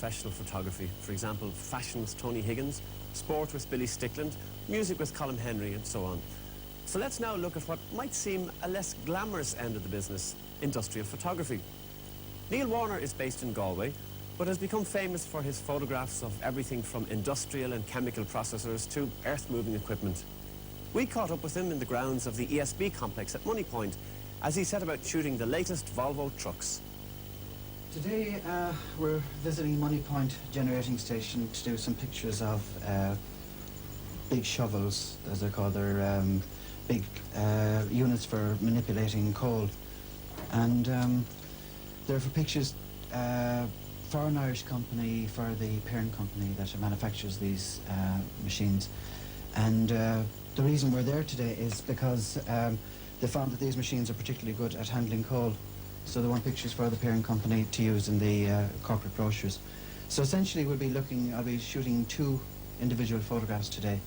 professional photography. For example, fashion with Tony Higgins, sport with Billy Stickland, music with Colin Henry, and so on. So let's now look at what might seem a less glamorous end of the business, industrial photography. Neil Warner is based in Galway, but has become famous for his photographs of everything from industrial and chemical processors to earth-moving equipment. We caught up with him in the grounds of the ESB complex at Moneypoint as he set about shooting the latest Volvo trucks. Today we're visiting Moneypoint generating station to do some pictures of big shovels, as they're called. They're big units for manipulating coal. And they're for pictures for an Irish company, for the parent company that manufactures these machines. And the reason we're there today is because they found that these machines are particularly good at handling coal. So they want pictures for the parent company to use in the corporate brochures. So essentially I'll be shooting 2 individual photographs today.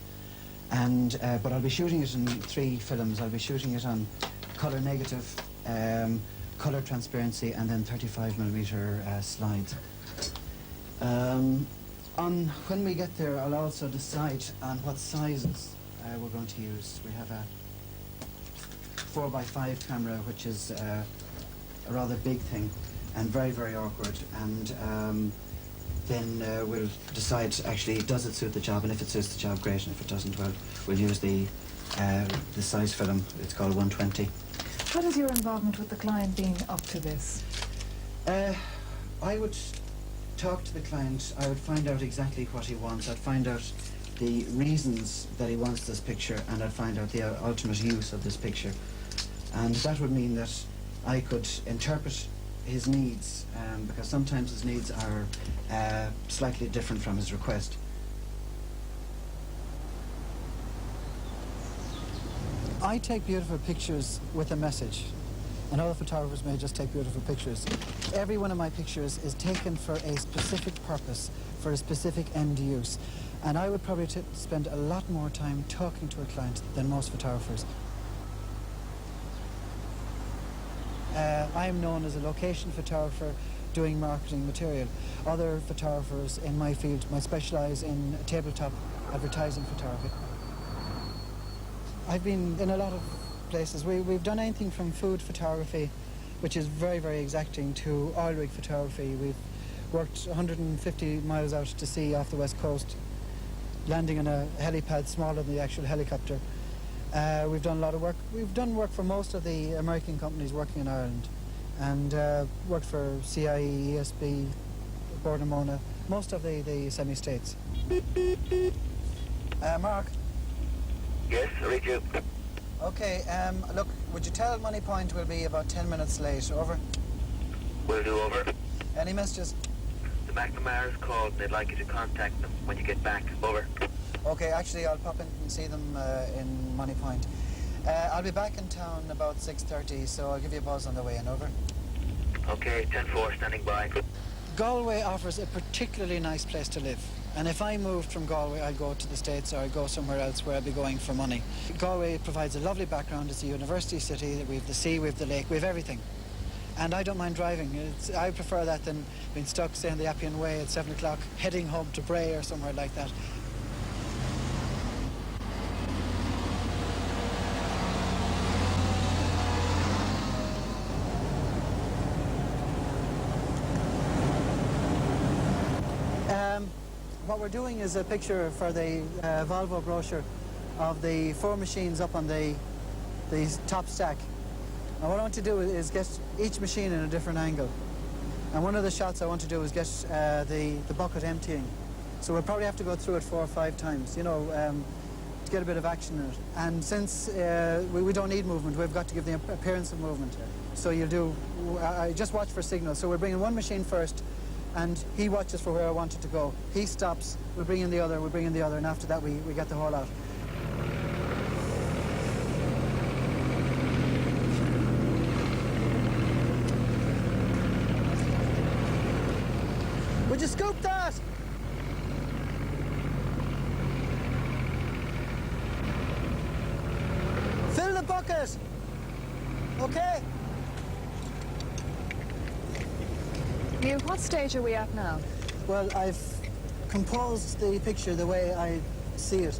And but I'll be shooting it in 3 films. I'll be shooting it on colour negative, colour transparency, and then 35mm slides. When we get there, I'll also decide on what sizes we're going to use. We have a 4x5 camera, which is a rather big thing and very, very awkward. And then we'll decide, actually, does it suit the job? And if it suits the job, great. And if it doesn't, well, we'll use the size film. It's called 120. What is your involvement with the client being up to this? I would talk to the client. I would find out exactly what he wants. I'd find out the reasons that he wants this picture, and I'd find out the ultimate use of this picture. And that would mean that I could interpret his needs, because sometimes his needs are slightly different from his request. I take beautiful pictures with a message, and other photographers may just take beautiful pictures. Every one of my pictures is taken for a specific purpose, for a specific end use. And I would probably spend a lot more time talking to a client than most photographers. I am known as a location photographer doing marketing material. Other photographers in my field might specialise in tabletop advertising photography. I've been in a lot of places. We've done anything from food photography, which is very, very exacting, to oil rig photography. We've worked 150 miles out to sea off the west coast, landing on a helipad smaller than the actual helicopter. We've done a lot of work. We've done work for most of the American companies working in Ireland, and worked for CIE, ESB, Bordemona, most of the semi-states. Mark? Yes, I read you. Okay, look, would you tell Moneypoint we'll be about 10 minutes late? Over. Will do, over. Any messages? The McNamara's called. They'd like you to contact them when you get back. Over. Okay, actually, I'll pop in and see them in Moneypoint. I'll be back in town about 6:30, so I'll give you a buzz on the way in. Over. Okay, 10-4, standing by. Galway offers a particularly nice place to live. And if I moved from Galway, I'd go to the States, or I'd go somewhere else where I'd be going for money. Galway provides a lovely background. It's a university city. We have the sea, we have the lake, we have everything. And I don't mind driving. I prefer that than being stuck, say, on the Appian Way at 7 o'clock, heading home to Bray or somewhere like that. What we're doing is a picture for the Volvo brochure of the 4 machines up on the top stack. And what I want to do is get each machine in a different angle. And one of the shots I want to do is get the bucket emptying. So we'll probably have to go through it 4 or 5 times, you know, to get a bit of action in it. And since we don't need movement, we've got to give the appearance of movement. So you'll do, just watch for signals. So we're bringing one machine first, and he watches for where I want it to go. He stops, we'll bring in the other, and after that we get the whole out. Would you scoop that? Fill the bucket. Okay. Neil, what stage are we at now? Well, I've composed the picture the way I see it.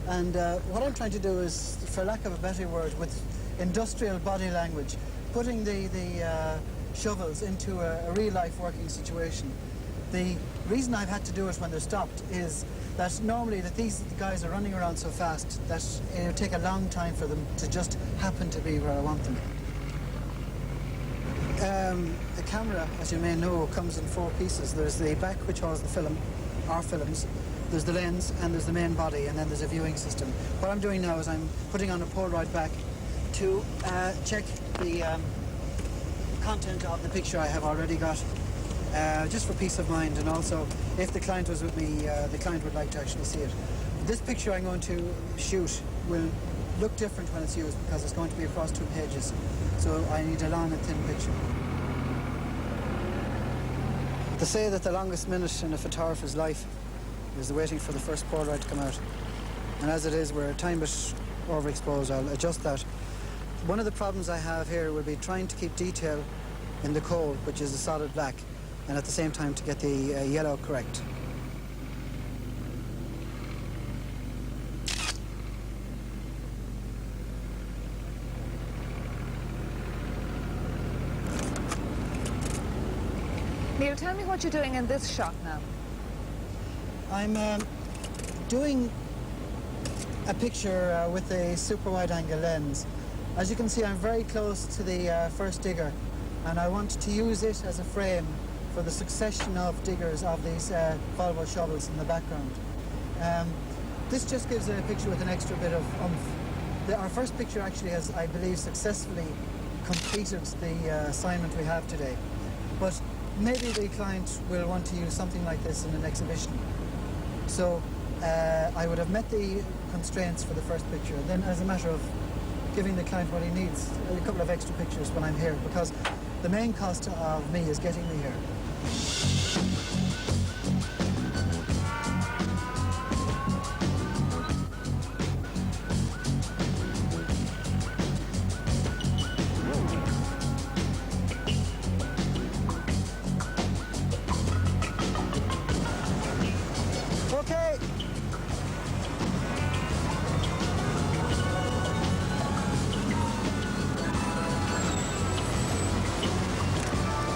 And what I'm trying to do is, for lack of a better word, with industrial body language, putting the shovels into a real-life working situation. The reason I've had to do it when they're stopped is that normally these guys are running around so fast that it would take a long time for them to just happen to be where I want them. The camera, as you may know, comes in 4 pieces. There's the back, which holds the film, our films. There's the lens, and there's the main body, and then there's a viewing system. What I'm doing now is I'm putting on a Polaroid back to check the content of the picture I have already got, just for peace of mind, and also if the client was with me, the client would like to actually see it. This picture I'm going to shoot will look different when it's used because it's going to be across 2 pages, so I need a long and thin picture. They say that the longest minute in a photographer's life is waiting for the first Polaroid to come out. And as it is, we're a tiny bit overexposed. I'll adjust that. One of the problems I have here will be trying to keep detail in the coal, which is a solid black, and at the same time to get the yellow correct. Neil, tell me what you're doing in this shot now. I'm doing a picture with a super wide-angle lens. As you can see, I'm very close to the first digger, and I want to use it as a frame for the succession of diggers of these Volvo shovels in the background. This just gives it a picture with an extra bit of oomph. Our first picture actually has, I believe, successfully completed the assignment we have today. But maybe the client will want to use something like this in an exhibition. So I would have met the constraints for the first picture. Then, as a matter of giving the client what he needs, a couple of extra pictures when I'm here, because the main cost of me is getting me here. Okay.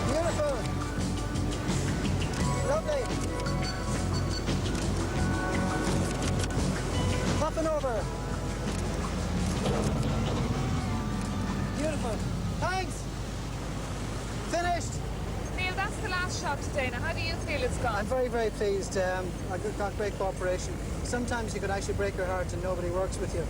Beautiful. Lovely. Popping over. Beautiful. Thanks. Finished. Neil, that's the last shot today. Now, how do you feel it's gone? I'm very, very pleased. I got great cooperation. Sometimes you could actually break your heart and nobody works with you.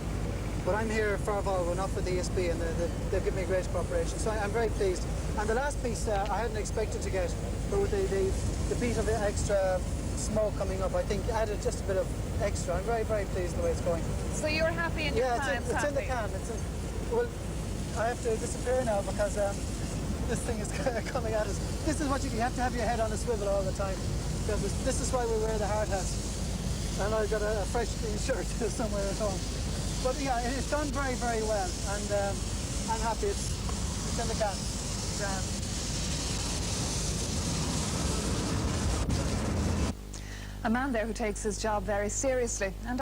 But I'm here for Volvo, not for the ESB, and they've given me great cooperation. So I'm very pleased. And the last piece I hadn't expected to get, but with the beat of extra smoke coming up, I think added just a bit of extra. I'm very, very pleased the way it's going. So you're happy and your client's it's in the happy? can. Well, I have to disappear now because this thing is coming at us. This is what you have to have your head on a swivel all the time. Because this is why we wear the hard hats. And I've got a fresh clean shirt somewhere at home. But yeah, it's done very, very well. And I'm happy it's in the can. A man there who takes his job very seriously. And